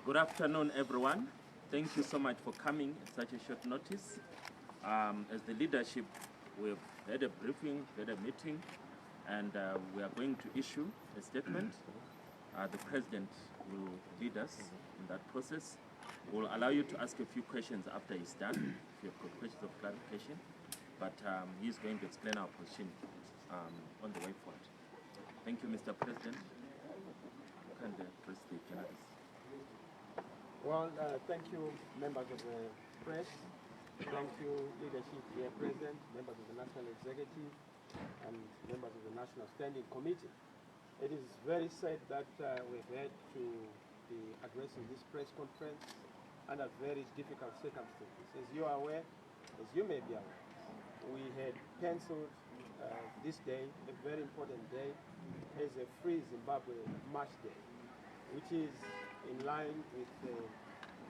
Good afternoon, everyone. Thank you so much for coming at such a short notice. As the leadership, we've had a briefing, had a meeting, and we are going to issue a statement. The President will lead us in that process. We'll allow you to ask a few questions after he's done, if you've got questions of clarification. But he's going to explain our position on the way forward. Thank you, Mr. President. Can the President journalists? Well, thank you, members of the press. Thank you, leadership here present, members of the National Executive, and members of the National Standing Committee. It is very sad that we've had to be addressing this press conference under very difficult circumstances. As you are aware, as you may be aware, we had penciled this day, a very important day, as a Free Zimbabwe March Day, which is in line with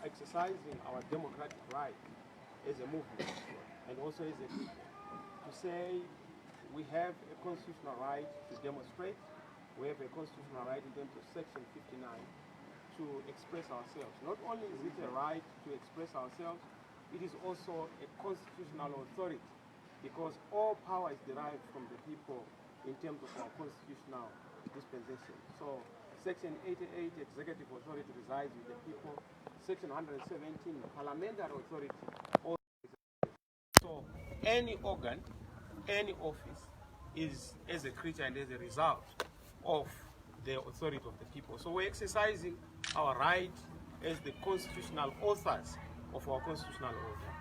exercising our democratic right as a movement and also as a people to say we have a constitutional right to demonstrate, we have a constitutional right in terms of Section 59 to express ourselves. Not only is it a right to express ourselves, it is also a constitutional authority because all power is derived from the people in terms of our constitutional dispensation. So Section 88, executive authority resides with the people. Section 117, parliamentary authority. So any organ, any office is as a creature and as a result of the authority of the people. So we're exercising our right as the constitutional authors of our constitutional order.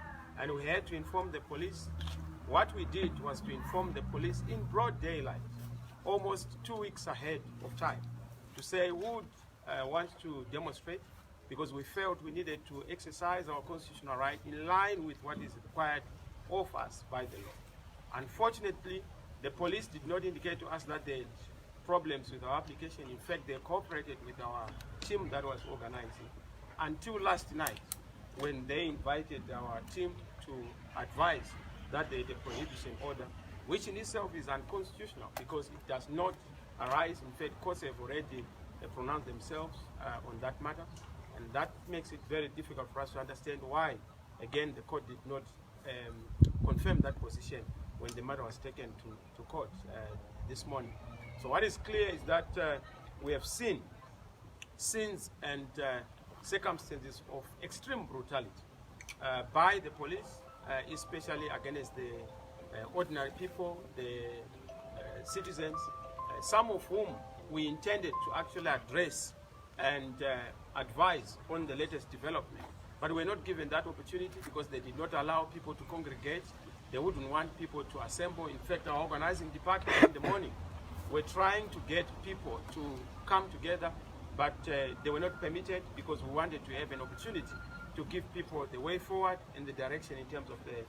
And we had to inform the police. What we did was to inform the police in broad daylight, almost 2 weeks ahead of time, to say who wants to demonstrate, because we felt we needed to exercise our constitutional right in line with what is required of us by the law. Unfortunately, the police did not indicate to us that they had problems with our application. In fact, they cooperated with our team that was organizing until last night when they invited our team to advise that they had a prohibition order, which in itself is unconstitutional because it does not arise. In fact, courts have already pronounced themselves on that matter, and that makes it very difficult for us to understand why, again, the court did not confirm that position when the matter was taken to court this morning. So what is clear is that we have seen scenes and circumstances of extreme brutality by the police, especially against the ordinary people, the citizens, some of whom we intended to actually address and advise on the latest development. But we're not given that opportunity because they did not allow people to congregate. They wouldn't want people to assemble. In fact, our organizing department in the morning, we're trying to get people to come together, but they were not permitted because we wanted to have an opportunity to give people the way forward and the direction in terms of the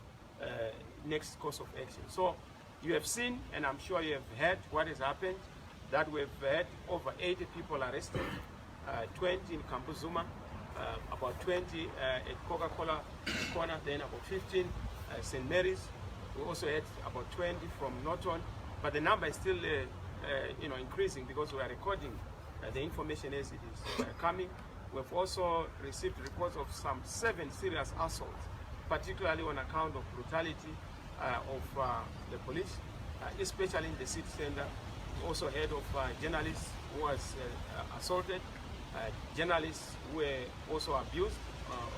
next course of action. So you have seen, and I'm sure you have heard what has happened, that we've had over 80 people arrested, 20 in Kampuzuma, about 20 at Coca-Cola Corner, then about 15 St. Mary's. We also had about 20 from Norton, but the number is still increasing because we are recording the information as it is coming. We've also received reports of some 7 serious assaults, particularly on account of brutality of the police, especially in the city center. We also heard of journalists who was assaulted, journalists who were also abused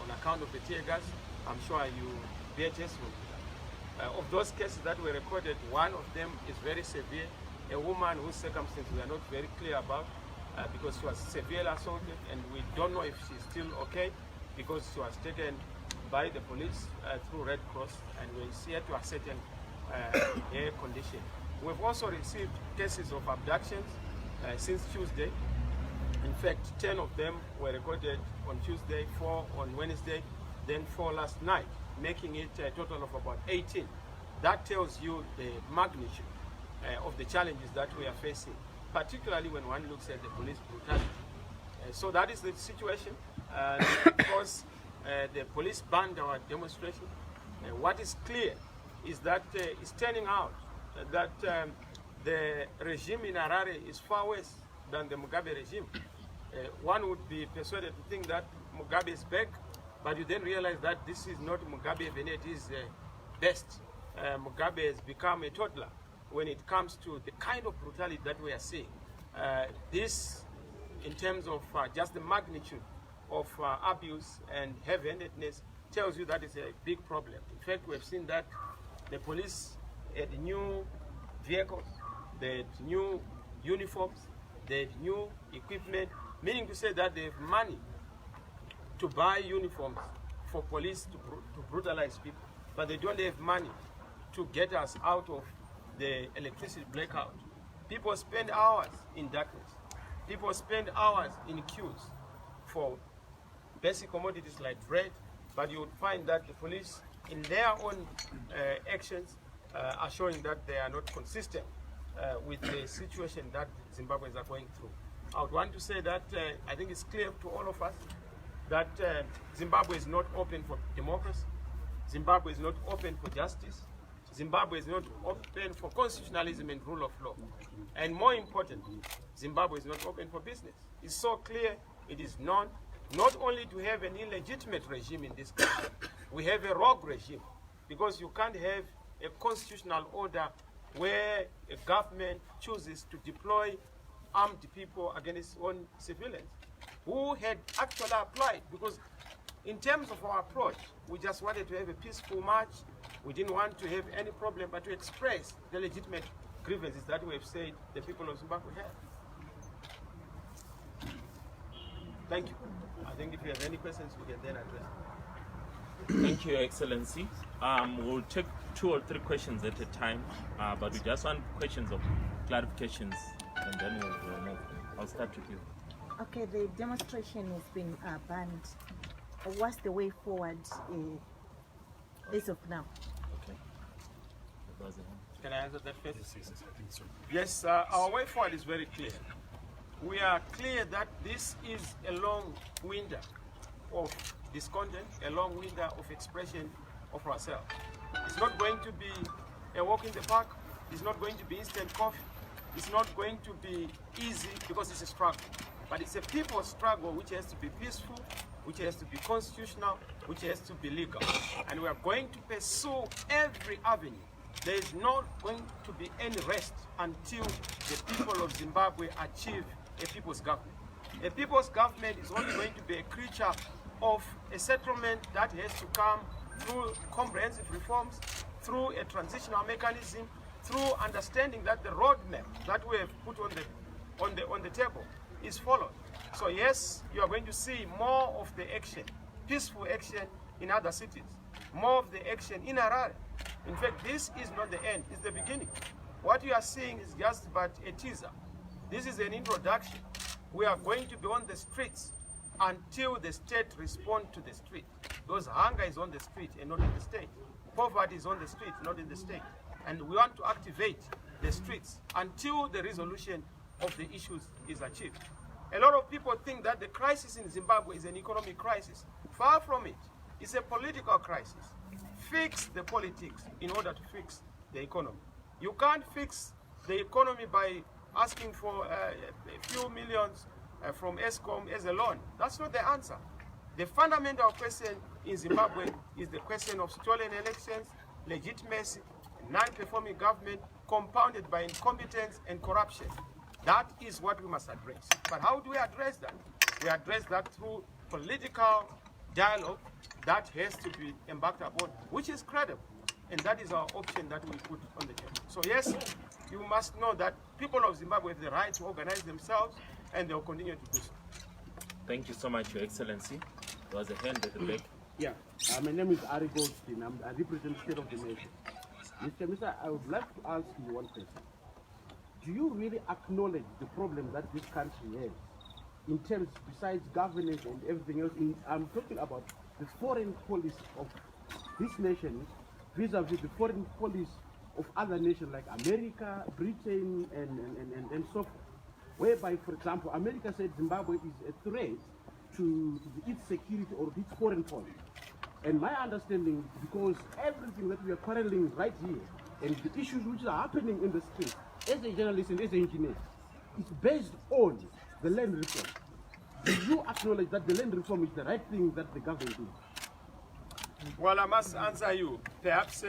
on account of the tear gas. I'm sure you bear testimony to that. Of those cases that were recorded, one of them is very severe. A woman whose circumstances we are not very clear about because she was severely assaulted, and we don't know if she's still okay because she was taken by the police through Red Cross, and we see her to ascertain her condition. We've also received cases of abductions since Tuesday. In fact, 10 of them were recorded on Tuesday, 4 on Wednesday, then 4 last night, making it a total of about 18. That tells you the magnitude of the challenges that we are facing, particularly when one looks at the police brutality. So that is the situation. Because the police banned our demonstration, what is clear is that it's turning out that the regime in Harare is far worse than the Mugabe regime. One would be persuaded to think that Mugabe is back, but you then realize that this is not Mugabe even at his best. Mugabe has become a toddler when it comes to the kind of brutality that we are seeing. This, in terms of just the magnitude of abuse and heavy-handedness, tells you that it's a big problem. In fact, we have seen that the police had new vehicles, they had new uniforms, they had new equipment, meaning to say that they have money to buy uniforms for police to brutalize people, but they don't have money to get us out of the electricity blackout. People spend hours in darkness. People spend hours in queues for basic commodities like bread, but you would find that the police, in their own actions, are showing that they are not consistent with the situation that Zimbabweans are going through. I would want to say that I think it's clear to all of us that Zimbabwe is not open for democracy. Zimbabwe is not open for justice. Zimbabwe is not open for constitutionalism and rule of law. And more importantly, Zimbabwe is not open for business. It's so clear, it is known, not only to have an illegitimate regime in this country, we have a rogue regime, because you can't have a constitutional order where a government chooses to deploy armed people against its own civilians who had actually applied, because in terms of our approach, we just wanted to have a peaceful march. We didn't want to have any problem, but to express the legitimate grievances that we have said the people of Zimbabwe have. Thank you. I think if you have any questions, we can then address. Thank you, Your Excellency. We'll take 2 or 3 questions at a time, but we just want questions of clarifications, and then we'll move. I'll start with you. Okay, the demonstration has been banned. What's the way forward as of now? Okay. Can I answer that first? Yes, I think so. Yes, our way forward is very clear. We are clear that this is a long winter of discontent, a long winter of expression of ourselves. It's not going to be a walk in the park. It's not going to be instant coffee. It's not going to be easy because it's a struggle. But it's a people's struggle which has to be peaceful, which has to be constitutional, which has to be legal. And we are going to pursue every avenue. There is not going to be any rest until the people of Zimbabwe achieve a people's government. A people's government is only going to be a creature of a settlement that has to come through comprehensive reforms, through a transitional mechanism, through understanding that the roadmap that we have put on the table is followed. So yes, you are going to see more of the action, peaceful action in other cities, more of the action in Harare. In fact, this is not the end, it's the beginning. What you are seeing is just but a teaser. This is an introduction. We are going to be on the streets until the state responds to the street. Because hunger is on the street and not in the state. Poverty is on the street, not in the state. And we want to activate the streets until the resolution of the issues is achieved. A lot of people think that the crisis in Zimbabwe is an economic crisis. Far from it. It's a political crisis. Fix the politics in order to fix the economy. You can't fix the economy by asking for a few millions from ESCOM as a loan. That's not the answer. The fundamental question in Zimbabwe is the question of stolen elections, legitimacy, non-performing government, compounded by incompetence and corruption. That is what we must address. But how do we address that? We address that through political dialogue that has to be embarked upon, which is credible. And that is our option that we put on the table. So yes, you must know that people of Zimbabwe have the right to organize themselves, and they will continue to do so. Thank you so much, Your Excellency. There was a hand at the back. Yeah, my name is Ari Goldstein. I represent State of the Nation. Mr. Chamisa, I would like to ask you one question. Do you really acknowledge the problem that this country has in terms, besides governance and everything else? I'm talking about the foreign policy of this nation vis-a-vis the foreign policy of other nations like America, Britain, and so forth. Whereby, for example, America said Zimbabwe is a threat to its security or its foreign policy. And my understanding, because everything that we are quarreling right here and the issues which are happening in the street, as a journalist and as an engineer, is based on the land reform. Do you acknowledge that the land reform is the right thing that the government did? Well, I must answer you. Perhaps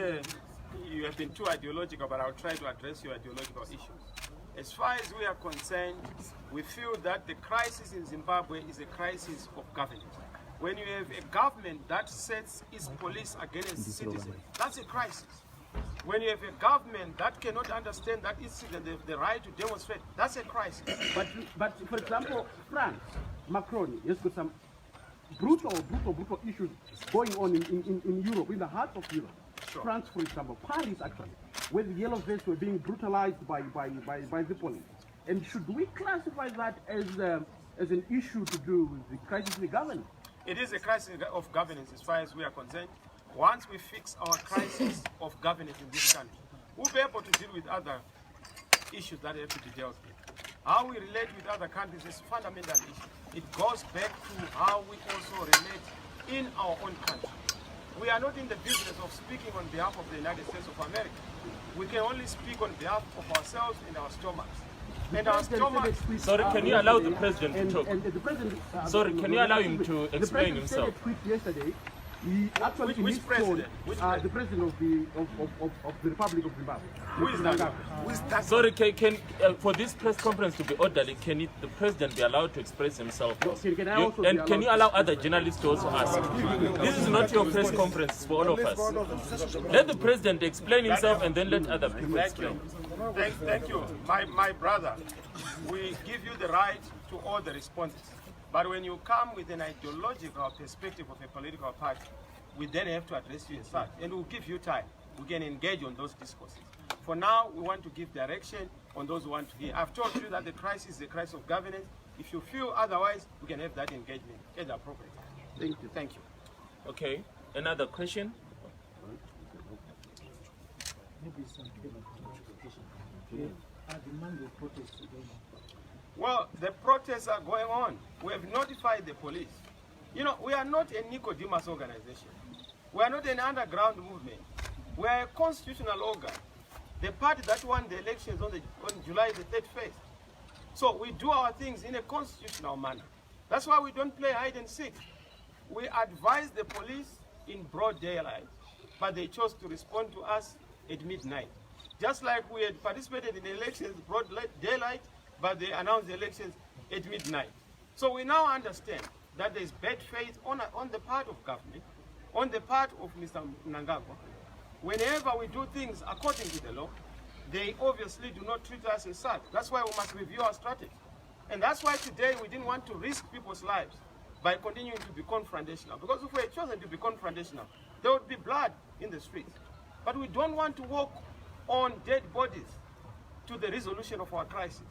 you have been too ideological, but I'll try to address your ideological issues. As far as we are concerned, we feel that the crisis in Zimbabwe is a crisis of governance. When you have a government that sets its police against citizens, that's a crisis. When you have a government that cannot understand that its citizens have the right to demonstrate, that's a crisis. But for example, France, Macron has got some brutal issues going on in Europe, in the heart of Europe. Sure. France, for example, Paris actually, where the yellow vests were being brutalized by the police. And should we classify that as an issue to do with the crisis in governance? It is a crisis of governance as far as we are concerned. Once we fix our crisis of governance in this country, we'll be able to deal with other issues that have to be dealt with. How we relate with other countries is a fundamental issue. It goes back to how we also relate in our own country. We are not in the business of speaking on behalf of the United States of America. We can only speak on behalf of ourselves and our stomachs. And our stomachs... Sorry, can you allow the president to talk? And the president, Sorry, can you allow him to explain himself? The president said a tweet yesterday. He actually Which president? the president of the Republic of Zimbabwe. Who is that? Who is that? Sorry, can for this press conference to be orderly, can the president be allowed to express himself? Can you allow other journalists to also ask? This is not your press conference, it's for all of us. Let the president explain himself and then let other people explain. Thank you. My brother, we give you the right to all the responses. But when you come with an ideological perspective of a political party, we then have to address you as such. And we'll give you time. We can engage on those discourses. For now, we want to give direction on those who want to hear. I've told you that the crisis is a crisis of governance. If you feel otherwise, we can have that engagement as appropriate. Thank you. Thank you. Okay. Another question? Well, the protests are going on. We have notified the police. You know, we are not a Nicodemus organization. We are not an underground movement. We are a constitutional organ. The party that won the elections on July the 31st. So we do our things in a constitutional manner. That's why we don't play hide and seek. We advise the police in broad daylight, but they chose to respond to us at midnight. Just like we had participated in elections broad daylight, but they announced the elections at midnight. So we now understand that there is bad faith on the part of government, on the part of Mr. Mnangagwa. Whenever we do things according to the law, they obviously do not treat us as such. That's why we must review our strategy. And that's why today we didn't want to risk people's lives by continuing to be confrontational. Because if we had chosen to be confrontational, there would be blood in the streets. But we don't want to walk on dead bodies to the resolution of our crisis.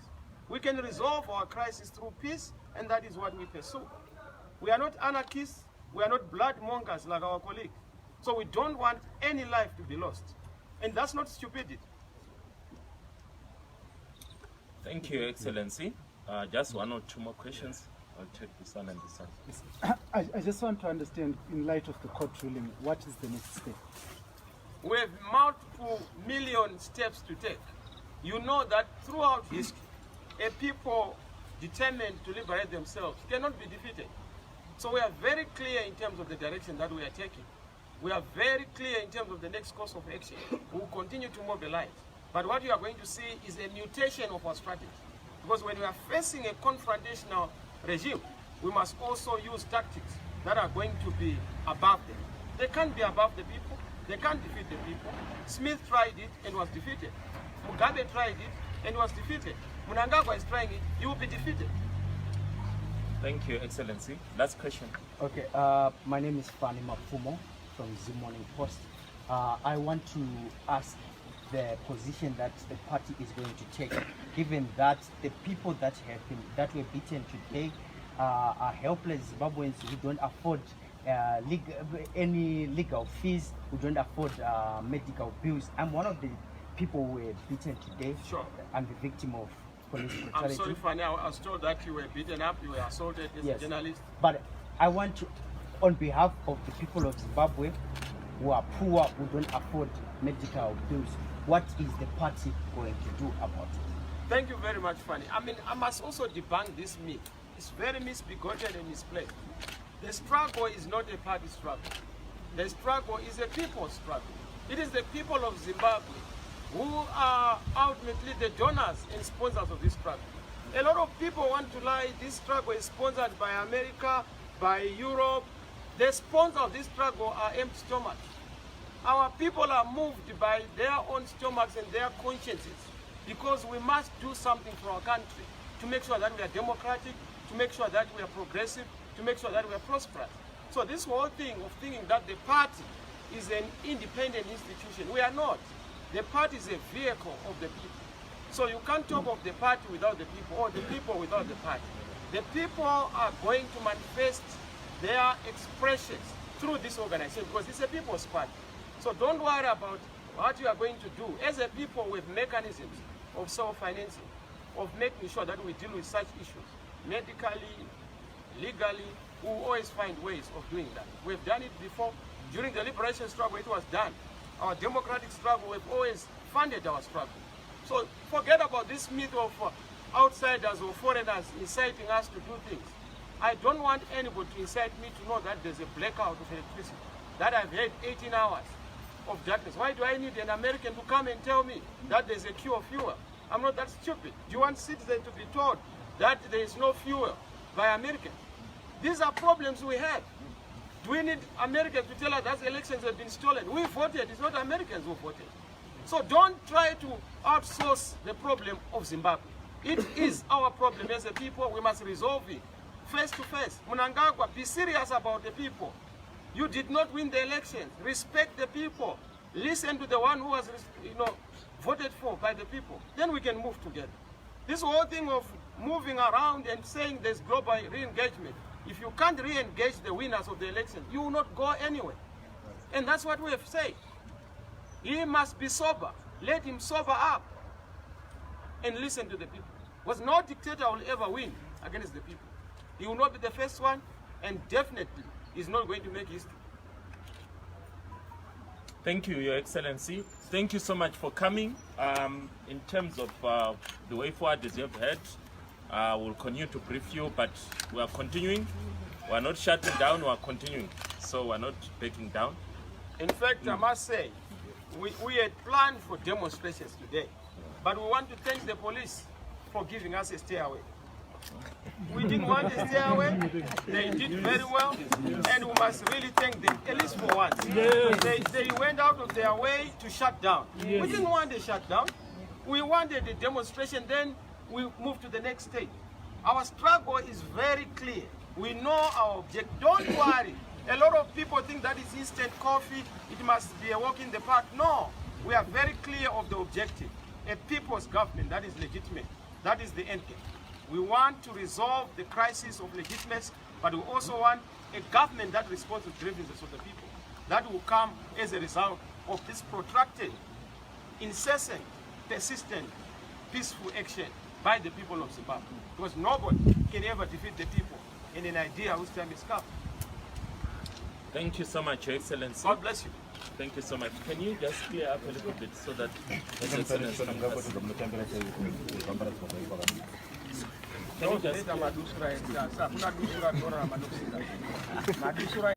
We can resolve our crisis through peace, and that is what we pursue. We are not anarchists, we are not blood mongers like our colleague. So we don't want any life to be lost. And that's not stupidity. Thank you, Excellency. Just one or two more questions. I'll take this one and this one. I just want to understand, in light of the court ruling, what is the next step? We have multiple million steps to take. You know that throughout history, a people determined to liberate themselves cannot be defeated. So we are very clear in terms of the direction that we are taking. We are very clear in terms of the next course of action. We will continue to mobilize. But what you are going to see is a mutation of our strategy. Because when we are facing a confrontational regime, we must also use tactics that are going to be above them. They can't be above the people. They can't defeat the people. Smith tried it and was defeated. Mugabe tried it and was defeated. Mnangagwa is trying it, he will be defeated. Thank you, Excellency. Last question. Okay, my name is Fanny Mafumo from Z Morning Post. I want to ask the position that the party is going to take, given that the people that were beaten today are helpless Zimbabweans who don't afford any legal fees, who don't afford medical bills. I'm one of the people who were beaten today. Sure. I'm the victim of police brutality. I'm sorry, Fanny, I was told that you were beaten up, you were assaulted as a journalist. But I want to, on behalf of the people of Zimbabwe who are poor, who don't afford medical bills, what is the party going to do about it? Thank you very much, Fanny. I mean, I must also debunk this myth. It's very misbegotten and misplaced. The struggle is not a party struggle. The struggle is a people's struggle. It is the people of Zimbabwe who are ultimately the donors and sponsors of this struggle. A lot of people want to lie this struggle is sponsored by America, by Europe. The sponsors of this struggle are empty stomachs. Our people are moved by their own stomachs and their consciences because we must do something for our country to make sure that we are democratic, to make sure that we are progressive, to make sure that we are prosperous. So this whole thing of thinking that the party is an independent institution, we are not. The party is a vehicle of the people. So you can't talk of the party without the people or the people without the party. The people are going to manifest their expressions through this organization because it's a people's party. So don't worry about what you are going to do. As a people with mechanisms of self-financing, of making sure that we deal with such issues, medically, legally, we will always find ways of doing that. We've done it before. During the liberation struggle, it was done. Our democratic struggle, we've always funded our struggle. So forget about this myth of outsiders or foreigners inciting us to do things. I don't want anybody to incite me to know that there's a blackout of electricity, that I've had 18 hours of darkness. Why do I need an American to come and tell me that there's a queue of fuel? I'm not that stupid. Do you want citizens to be told that there is no fuel by Americans? These are problems we have. Do we need Americans to tell us that elections have been stolen? We voted, it's not Americans who voted. So don't try to outsource the problem of Zimbabwe. It is our problem as a people. We must resolve it face to face. Mnangagwa, be serious about the people. You did not win the election. Respect the people. Listen to the one who was, voted for by the people. Then we can move together. This whole thing of moving around and saying there's global re-engagement. If you can't re-engage the winners of the election, you will not go anywhere. And that's what we have said. He must be sober. Let him sober up and listen to the people. Because no dictator will ever win against the people. He will not be the first one, and definitely is not going to make history. Thank you, Your Excellency. Thank you so much for coming. In terms of the way forward, as you have heard, we'll continue to brief you, but we are continuing. We are not shutting down, we are continuing. So we are not backing down. In fact, I must say, we had planned for demonstrations today, but we want to thank the police for giving us a stairway. We didn't want a stairway. They did very well, and we must really thank them, at least for once. They went out of their way to shut down. We didn't want a shutdown. We wanted a demonstration, then we moved to the next stage. Our struggle is very clear. We know our objective. Don't worry. A lot of people think that is instant coffee, it must be a walk in the park. No, we are very clear of the objective. A people's government that is legitimate. That is the end game. We want to resolve the crisis of legitimacy, but we also want a government that responds to the grievances of the people. That will come as a result of this protracted, incessant, persistent, peaceful action by the people of Zimbabwe. Because nobody can ever defeat the people in an idea whose time is come. Thank you so much, Your Excellency. God bless you. Thank you so much. Can you just clear up a little bit so that the listeners can Madusura